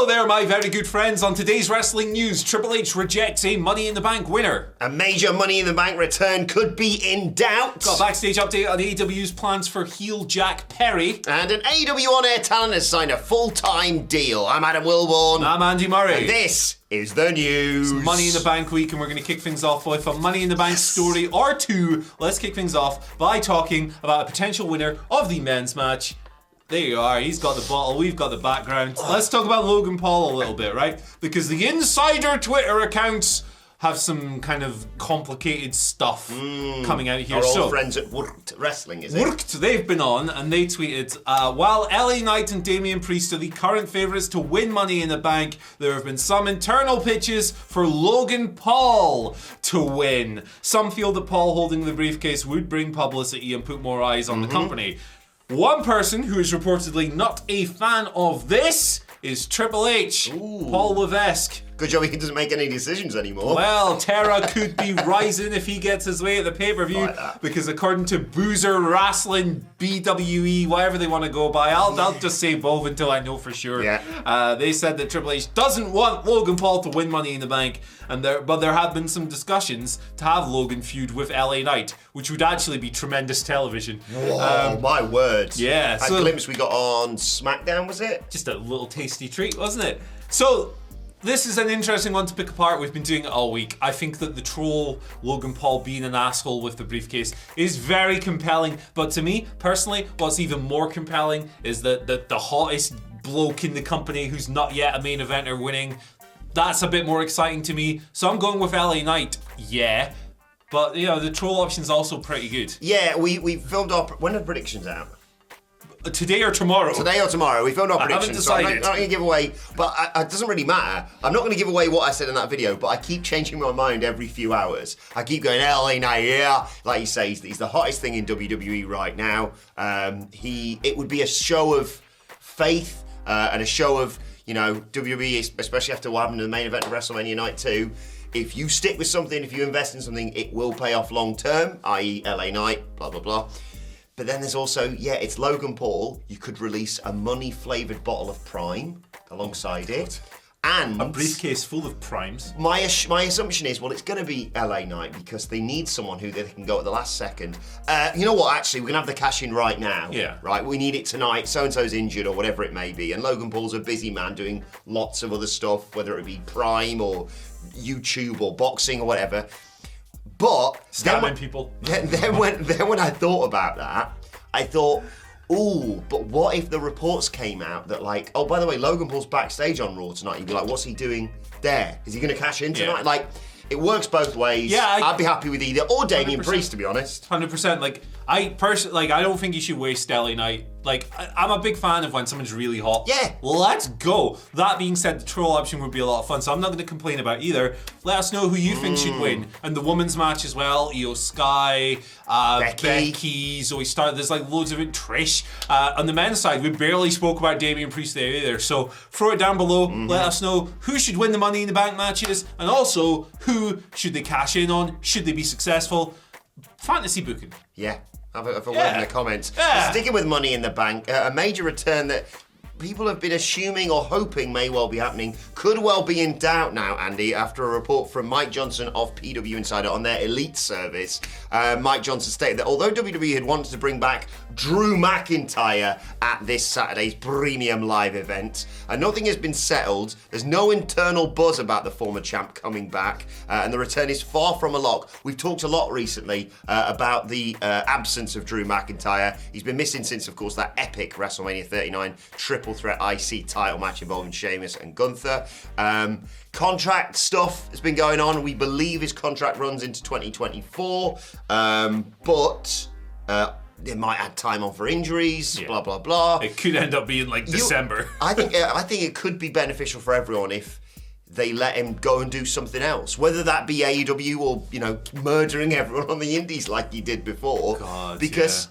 Hello there, my very good friends. On today's wrestling news, Triple H rejects a Money in the Bank winner. A major Money in the Bank return could be in doubt. Got a backstage update on AEW's plans for heel Jack Perry. And an AEW on-air talent has signed a full-time deal. I'm Adam Wilborn. I'm Andy Murray. And this is the news. It's Money in the Bank week, and we're going to kick things off with a Money in the Bank story or two. Let's kick things off by talking about a potential winner of the men's match. There you are, he's got the bottle, we've got the background. Let's talk about Logan Paul a little bit, right? Because the insider Twitter accounts have some kind of complicated stuff coming out here. Our old friends at Worked Wrestling, is it? Worked, they've been on, and they tweeted, while LA Knight and Damian Priest are the current favourites to win Money in the Bank, there have been some internal pitches for Logan Paul to win. Some feel that Paul holding the briefcase would bring publicity and put more eyes on the company. One person who is reportedly not a fan of this is Triple H, Paul Levesque. Good job he doesn't make any decisions anymore. Well, Terra could be rising if he gets his way at the pay-per-view, Like because according to Boozer Wrestling, BWE, whatever they want to go by, I'll just say both until I know for sure. Yeah. They said that Triple H doesn't want Logan Paul to win Money in the Bank, but there have been some discussions to have Logan feud with LA Knight, which would actually be tremendous television. Whoa, my word. Yeah. That glimpse we got on SmackDown, was it? Just a little tasty treat, wasn't it? So, this is an interesting one to pick apart. We've been doing it all week. I think that the troll Logan Paul being an asshole with the briefcase is very compelling. But to me, personally, what's even more compelling is that the hottest bloke in the company who's not yet a main eventer winning. That's a bit more exciting to me. So I'm going with LA Knight. Yeah. But, the troll option's also pretty good. Yeah, we filmed our... When are the predictions out? Today or tomorrow? Today or tomorrow. We filmed our predictions. I haven't decided. So I'm not going to give away, but it doesn't really matter. I'm not going to give away what I said in that video, but I keep changing my mind every few hours. I keep going, LA Knight, yeah. Like you say, he's the hottest thing in WWE right now. It would be a show of faith and a show of, WWE, especially after what happened in the main event of WrestleMania Night 2. If you stick with something, if you invest in something, it will pay off long term, i.e. LA Knight, blah, blah, blah. But then there's also, it's Logan Paul. You could release a money-flavoured bottle of Prime alongside it. And a briefcase full of primes. My assumption is, it's going to be LA Knight because they need someone who they can go at the last second. You know what, actually, we're going to have the cash in right now. Yeah. Right, we need it tonight, so-and-so's injured or whatever it may be. And Logan Paul's a busy man doing lots of other stuff, whether it be Prime or YouTube or boxing or whatever. But stabbing people. Then when I thought about that, I thought, but what if the reports came out that by the way, Logan Paul's backstage on Raw tonight? You'd be like, what's he doing there? Is he going to cash in tonight? Yeah. It works both ways. Yeah, I'd be happy with either, or Damian 100%. Priest, to be honest. 100%. I personally, I don't think you should waste LA Knight. I'm a big fan of when someone's really hot. Yeah. Let's go. That being said, the troll option would be a lot of fun, so I'm not going to complain about either. Let us know who you think should win. And the women's match as well. Io Sky, Becky, Zoe Stark. There's loads of it. Trish. On the men's side, we barely spoke about Damian Priest there either. So throw it down below. Let us know who should win the Money in the Bank matches, and also who should they cash in on? Should they be successful? Fantasy booking. Yeah. Have a word in the comments. Yeah. Sticking with Money in the Bank, a major return that people have been assuming or hoping may well be happening could well be in doubt now, Andy, after a report from Mike Johnson of PW Insider on their Elite service. Mike Johnson stated that although WWE had wanted to bring back Drew McIntyre at this Saturday's premium live event, nothing has been settled. There's no internal buzz about the former champ coming back, and the return is far from a lock. We've talked a lot recently about the absence of Drew McIntyre. He's been missing since, of course, that epic WrestleMania 39 triple threat IC title match involving Sheamus and Gunther. Contract stuff has been going on. We believe his contract runs into 2024, but they might add time on for injuries, blah, blah, blah. It could end up being December. I think it could be beneficial for everyone if they let him go and do something else, whether that be AEW or, murdering everyone on the indies like he did before. God, because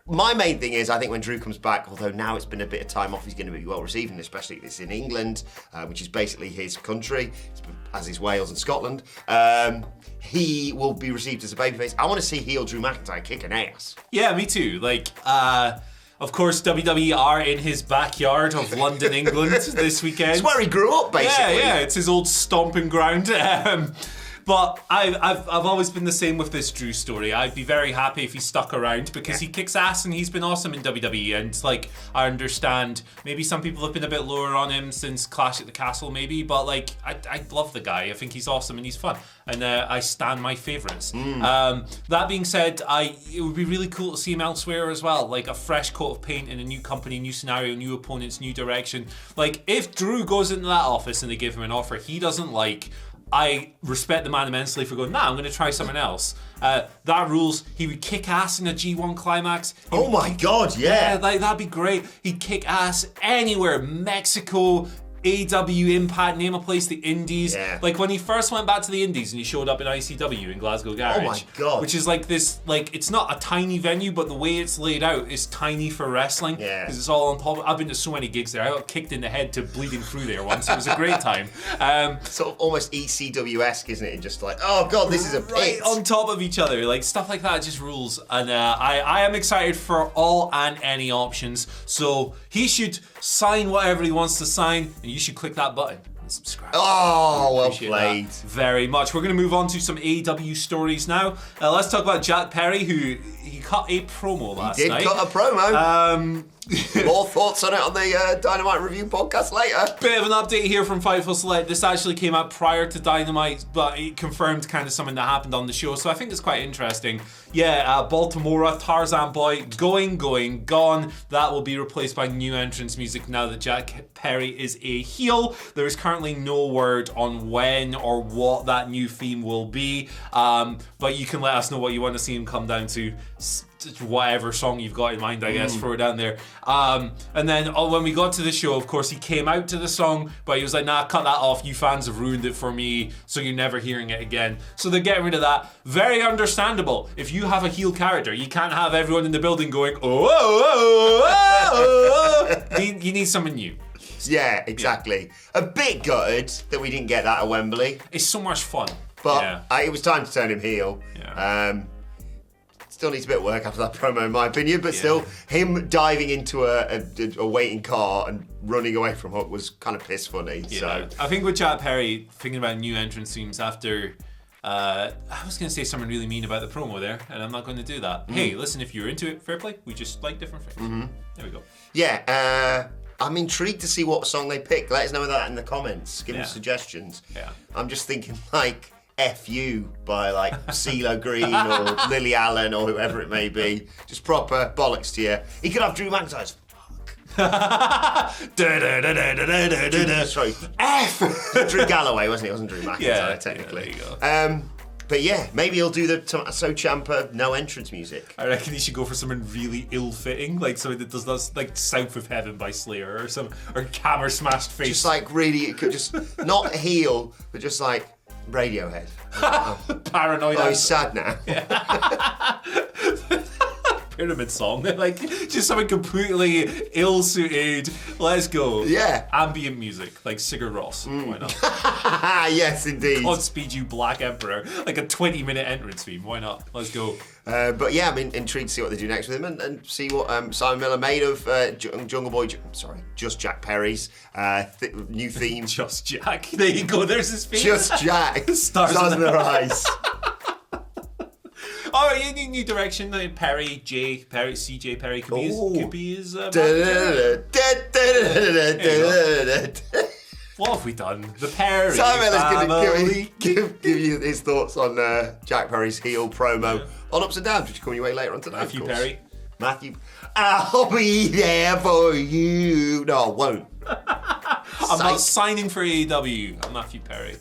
my main thing is, I think when Drew comes back, although now it's been a bit of time off, he's going to be well received, and especially if it's in England, which is basically his country, as is Wales and Scotland. He will be received as a babyface. I want to see heel Drew McIntyre kicking ass. Yeah, me too. Of course, WWE are in his backyard of London, England this weekend. It's where he grew up, basically. Yeah, it's his old stomping ground. But I've always been the same with this Drew story. I'd be very happy if he stuck around because he kicks ass and he's been awesome in WWE. And like, I understand maybe some people have been a bit lower on him since Clash at the Castle, maybe. But like, I love the guy. I think he's awesome and he's fun. And I stand my favourites. That being said, it would be really cool to see him elsewhere as well. Like a fresh coat of paint in a new company, new scenario, new opponents, new direction. Like if Drew goes into that office and they give him an offer he doesn't like, I respect the man immensely for going, I'm going to try something else. That rules. He would kick ass in a G1 climax. Oh my God, yeah. Like that'd be great. He'd kick ass anywhere. Mexico, AEW, Impact, name a place, the Indies. Yeah. Like when he first went back to the Indies and he showed up in ICW in Glasgow Garage. Oh my God. Which is like this, like it's not a tiny venue, but the way it's laid out is tiny for wrestling. Yeah. Because it's all on top. I've been to so many gigs there. I got kicked in the head to bleeding through there once. It was a great time. Sort of almost ECW-esque, isn't it? And just like, oh God, this is a pit. Right on top of each other. Like stuff like that just rules. And I am excited for all and any options. So he should sign whatever he wants to sign, and you should click that button and subscribe. Oh, well Appreciate played. that very much. We're going to move on to some AEW stories now. Let's talk about Jack Perry, who he cut a promo last night. He did cut a promo. More thoughts on it on the Dynamite Review podcast later. Bit of an update here from Fightful Select. This actually came out prior to Dynamite, but it confirmed kind of something that happened on the show, so I think it's quite interesting. Yeah, Baltimora, Tarzan Boy, going, gone. That will be replaced by new entrance music now that Jack Perry is a heel. There is currently no word on when or what that new theme will be, but you can let us know what you want to see him come down to. Whatever song you've got in mind, I guess, throw it down there. And then when we got to the show, of course, he came out to the song, but he was like, cut that off. You fans have ruined it for me, so you're never hearing it again. So they're getting rid of that. Very understandable. If you have a heel character, you can't have everyone in the building going, You need something new. Yeah, exactly. A bit gutted that we didn't get that at Wembley. It's so much fun. But it was time to turn him heel. Yeah. Still needs a bit of work after that promo, in my opinion, but still, him diving into a waiting car and running away from Hook was kind of piss funny. Yeah. So I think with Jack Perry, thinking about new entrance themes after... I was going to say something really mean about the promo there, and I'm not going to do that. Hey, listen, if you're into it, fair play. We just like different things. There we go. Yeah, I'm intrigued to see what song they pick. Let us know that in the comments. Give us suggestions. Yeah. I'm just thinking like F You by like CeeLo Green or Lily Allen or whoever it may be. Just proper bollocks to you. He could have Drew McIntyre's. Sorry, F. Drew Galloway, wasn't he? It wasn't Drew McIntyre, technically. Yeah, there you go. But yeah, maybe he'll do the Tommaso Ciampa no entrance music. I reckon he should go for something really ill-fitting, like something that does that, like South of Heaven by Slayer or Hammer Smashed Face. Just like really, it could just not heel, but just like Radiohead. Paranoid. Oh, he's sad now. Pyramid song, like just something completely ill-suited. Let's go. Yeah. Ambient music, like Sigur Rós. Why not? Yes, indeed. Godspeed You Black Emperor, like a 20-minute entrance theme. Why not? Let's go. But yeah, I'm intrigued to see what they do next with him and see what Simon Miller made of Jungle Boy. Just Jack Perry's new theme. Just Jack. There you go. There's his theme. Just Jack. Stars in their eyes. Oh, yeah, new direction. Perry, CJ Perry could be his. What have we done? The Perry Simon family. give you his thoughts on Jack Perry's heel promo on Ups and Downs, which is coming your way later on tonight. Matthew, I'll be there for you. No, I won't. I'm not signing for AEW. I'm Matthew Perry.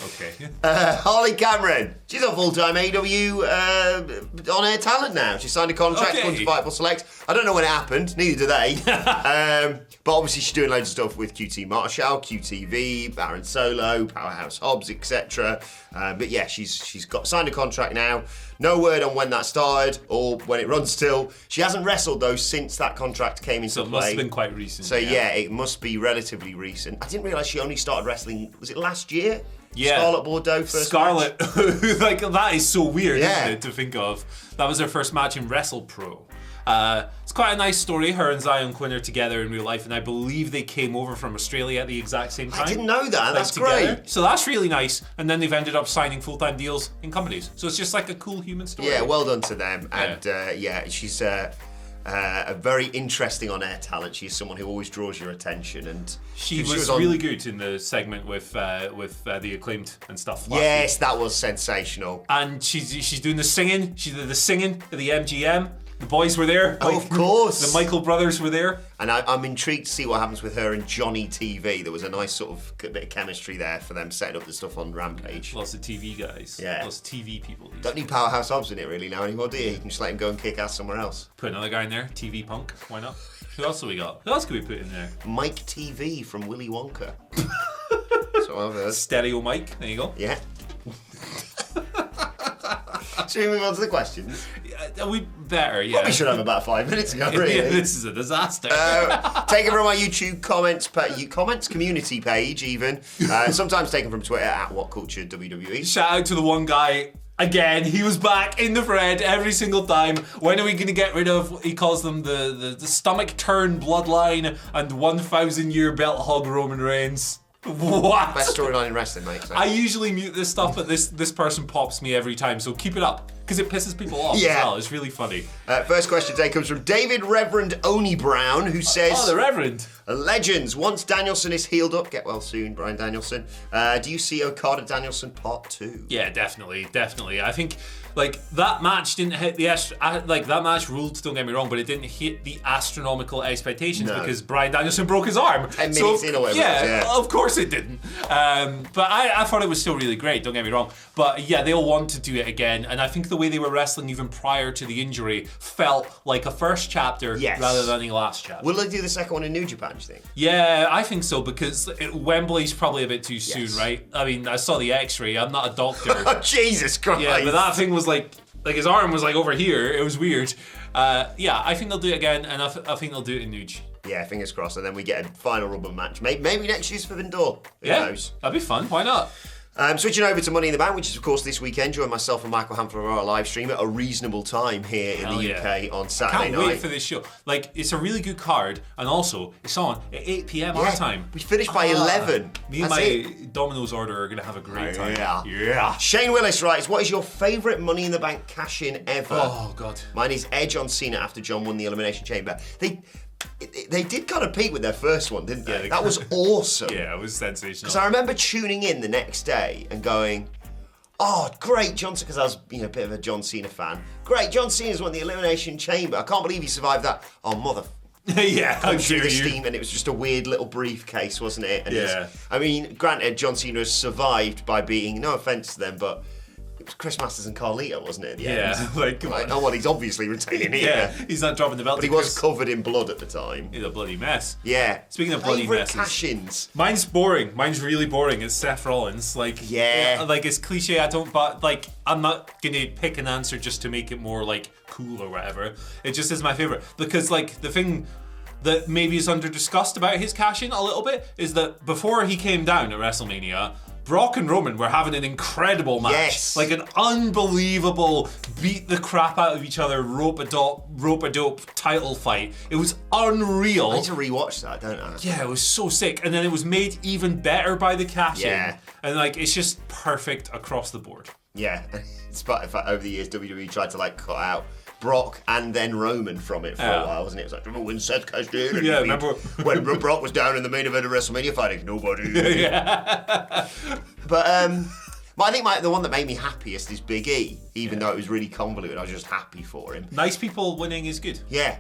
Okay. Holly Cameron, she's on full-time AEW on-air talent now. She signed a contract to Fightful Select. I don't know when it happened, neither do they. But obviously she's doing loads of stuff with QT Marshall, QTV, Baron Solo, Powerhouse Hobbs, etc. But yeah, she's got signed a contract now. No word on when that started or when it runs till. She hasn't wrestled though since that contract came into play. So it must have been quite recent. So yeah, it must be relatively recent. I didn't realise she only started wrestling, was it last year? Yeah. Scarlett Bordeaux first Scarlett, like that is so weird, Yeah. isn't it, to think of. That was her first match in Wrestle Pro. It's quite a nice story. Her and Zion Quinn are together in real life, and I believe they came over from Australia at the exact same time. I didn't know that. That's together. great. So that's really nice. And then they've ended up signing full-time deals in companies. So it's just like a cool human story. Yeah, well done to them. And she's a very interesting on-air talent. She's someone who always draws your attention, and she was really good in the segment with the Acclaimed and stuff. Yes, week. that was sensational. And she's doing the singing. She did the singing at the MGM. The boys were there. Oh, of course. The Michael brothers were there. And I'm intrigued to see what happens with her and Johnny TV. There was a nice sort of bit of chemistry there for them setting up the stuff on Rampage. Lots of TV guys. Yeah. Lots of TV people. Don't need Powerhouse Hobbs in it really now anymore, do you? You can just let him go and kick ass somewhere else. Put another guy in there. TV Punk. Why not? Who else have we got? Who else could we put in there? Mike TV from Willy Wonka. So I've heard. Stereo Mike. There you go. Yeah. Should we move on to the questions? We better, yeah. Probably should have about 5 minutes ago, really. Yeah, this is a disaster. Taken from our YouTube comments community page, even. Sometimes taken from Twitter at WhatCulture WWE. Shout out to the one guy. Again, he was back in the thread every single time. When are we going to get rid of, he calls them the stomach turn bloodline and 1,000-year belt hog Roman Reigns. What? Best storyline in wrestling, mate. So. I usually mute this stuff, but this person pops me every time, so keep it up, because it pisses people off as well. It's really funny. First question today comes from David Reverend Oni Brown, who says... Oh, the Reverend. Legends, once Danielson is healed up, get well soon, Bryan Danielson, do you see Okada-Danielson Part 2? Yeah, definitely. I think... that match didn't hit the that match ruled, don't get me wrong, but it didn't hit the astronomical expectations because Bryan Danielson broke his arm. 10 minutes in or whatever. Yeah, of course it didn't. But I thought it was still really great, don't get me wrong. But yeah, they'll want to do it again, and I think the way they were wrestling even prior to the injury felt like a first chapter rather than a last chapter. Will they do the second one in New Japan, do you think? Yeah, I think so, because Wembley's probably a bit too soon, right? I mean, I saw the x-ray, I'm not a doctor. Oh, Jesus Christ. Yeah, but that thing was like his arm was like over here. It was weird. Yeah, I think they'll do it again, and I think they'll do it in Nuge. Yeah, fingers crossed, and then we get a final rubber match. Maybe next year's for Vindor. Who knows? That'd be fun. Why not? Switching over to Money in the Bank, which is of course this weekend. Join myself and Michael Hamfler on our live stream at a reasonable time here in the UK on Saturday night. Can't wait for this show. It's a really good card, and also it's on at 8 p.m. our time. We finished by 11. Me and my Domino's order are going to have a great time. Yeah. Shane Willis writes, what is your favourite Money in the Bank cash-in ever? Oh, God. Mine is Edge on Cena after John won the Elimination Chamber. They did kind of peak with their first one, didn't they? That was awesome. Yeah, it was sensational. Because I remember tuning in the next day and going, oh, great, John Cena, because I was a bit of a John Cena fan. Great, John Cena's won the Elimination Chamber. I can't believe he survived that. Oh, mother... Yeah, I'm sure the steam, and it was just a weird little briefcase, wasn't it? And I mean, granted, John Cena has survived by being, no offence to them, but it was Chris Masters and Carlito, wasn't it? At the end? Come on. Oh, well, he's obviously retaining it. Yeah, he's not dropping the belt. But he was covered in blood at the time. He's a bloody mess. Yeah. Speaking of bloody messes, cash-ins. Mine's boring. Mine's really boring. It's Seth Rollins. It's cliche. I'm not gonna pick an answer just to make it more cool or whatever. It just is my favorite because the thing that maybe is under discussed about his cash-in a little bit is that before he came down at WrestleMania, Brock and Roman were having an incredible match. Yes. An unbelievable beat the crap out of each other, rope-a-dope title fight. It was unreal. I need to rewatch that, don't I? Yeah, it was so sick. And then it was made even better by the cash-in. Yeah. And it's just perfect across the board. Yeah. Despite the fact over the years WWE tried to cut out Brock and then Roman from it for a while, wasn't it? It was like, remember when Seth cashed in? Yeah, remember when Brock was down in the main event of WrestleMania fighting nobody. Yeah. But I think the one that made me happiest is Big E, even though it was really convoluted. I was just happy for him. Nice people winning is good. Yeah.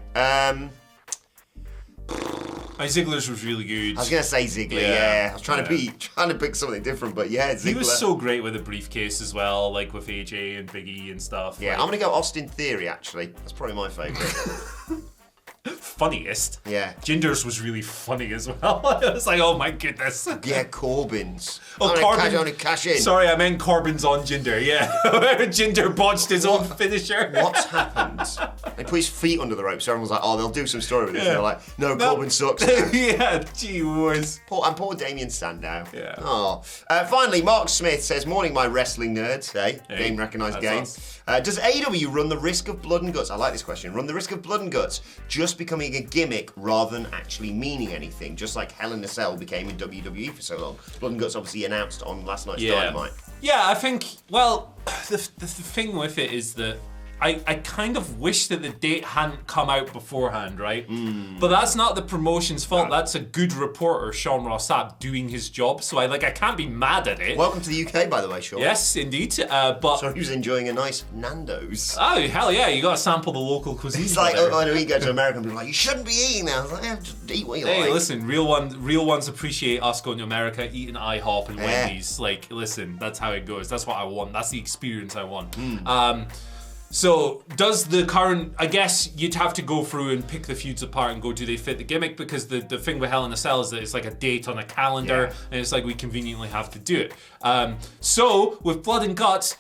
Ziggler's was really good. I was gonna say Ziggler. Yeah. I was trying to pick something different, but yeah, Ziggler. He was so great with the briefcase as well, with AJ and Big E and stuff. Yeah, I'm gonna go Austin Theory actually. That's probably my favourite. Funniest. Yeah. Jinder's was really funny as well. I was like, oh my goodness. Yeah, Corbyn's. Oh, Corbyn. Corbyn. Only cash in. Sorry, I meant Corbyn's on Jinder, yeah. Jinder botched his own finisher. What's happened? They put his feet under the rope, so everyone's like, oh, they'll do some story with this. And they're like, no, Corbyn sucks. Yeah, gee whiz. Poor Damien Sandow. Yeah. Oh. Finally, Mark Smith says, morning, my wrestling nerds. Hey, game recognised game. us. Does AEW run the risk of blood and guts? I like this question. Run the risk of blood and guts just becoming a gimmick rather than actually meaning anything, just like Hell in a Cell became in WWE for so long. Blood and guts obviously announced on last night's Dynamite. Yeah, I think, well, the thing with it is that I kind of wish that the date hadn't come out beforehand, right? But that's not the promotion's fault. That's a good reporter, Sean Ross Sapp, doing his job. So I can't be mad at it. Welcome to the UK, by the way, Sean. Yes, indeed. But So he was enjoying a nice Nando's. oh hell yeah, you got to sample the local cuisine. He's like, when we go to America, people are like, you shouldn't be eating that. I was like, yeah, just eat what you Hey, like. listen, real ones appreciate us going to America, eating IHOP and Wendy's. Like, listen, that's how it goes. That's what I want. That's the experience I want. So does the current, I guess you'd have to go through and pick the feuds apart and go, do they fit the gimmick? Because the thing with Hell in a Cell is that it's like a date on a calendar, and it's like we conveniently have to do it. So with Blood and Guts,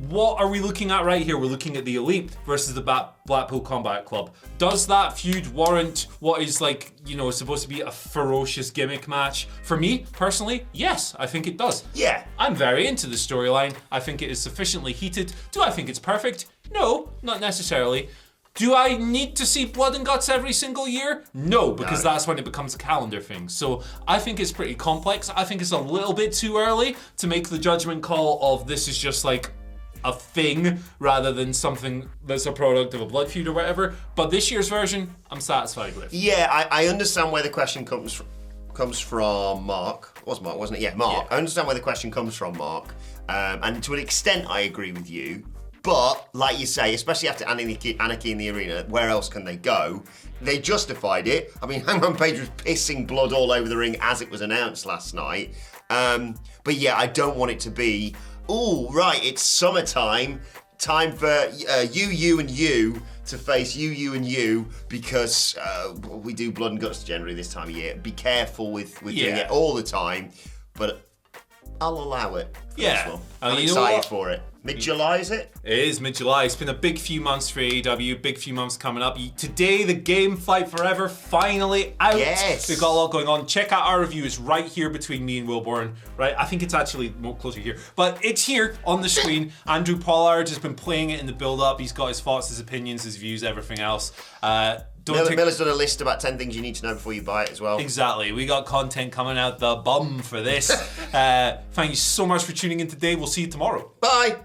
what are we looking at right here? We're looking at the Elite versus the Blackpool Combat Club. Does that feud warrant what is supposed to be a ferocious gimmick match? For me, personally, yes, I think it does. Yeah. I'm very into the storyline. I think it is sufficiently heated. Do I think it's perfect? No, not necessarily. Do I need to see Blood and Guts every single year? No, because that's when it becomes a calendar thing. So I think it's pretty complex. I think it's a little bit too early to make the judgment call of this is just like a thing rather than something that's a product of a blood feud or whatever. But this year's version, I'm satisfied with. Yeah, I understand where the question comes from Mark. It was Mark, wasn't it? Yeah, Mark. Yeah. I understand where the question comes from, Mark. And to an extent, I agree with you. But, like you say, especially after Anarchy in the Arena, where else can they go? They justified it. I mean, Hangman Page was pissing blood all over the ring as it was announced last night. But yeah, I don't want it to be, oh, right, it's summertime. Time for you and you to face you and you because we do Blood and Guts generally this time of year. Be careful with doing it all the time. But I'll allow it for this one. I'm excited for it. Mid-July, is it? It is mid-July. It's been a big few months for AEW, big few months coming up. Today, the game Fight Forever finally out. Yes. We've got a lot going on. Check out our review. It's right here between me and Wilborn, right? I think it's actually more closer here. But it's here on the screen. Andrew Pollard has been playing it in the build-up. He's got his thoughts, his opinions, his views, everything else. Miller's done a list about 10 things you need to know before you buy it as well. Exactly. We got content coming out the bum for this. Thank you so much for tuning in today. We'll see you tomorrow. Bye.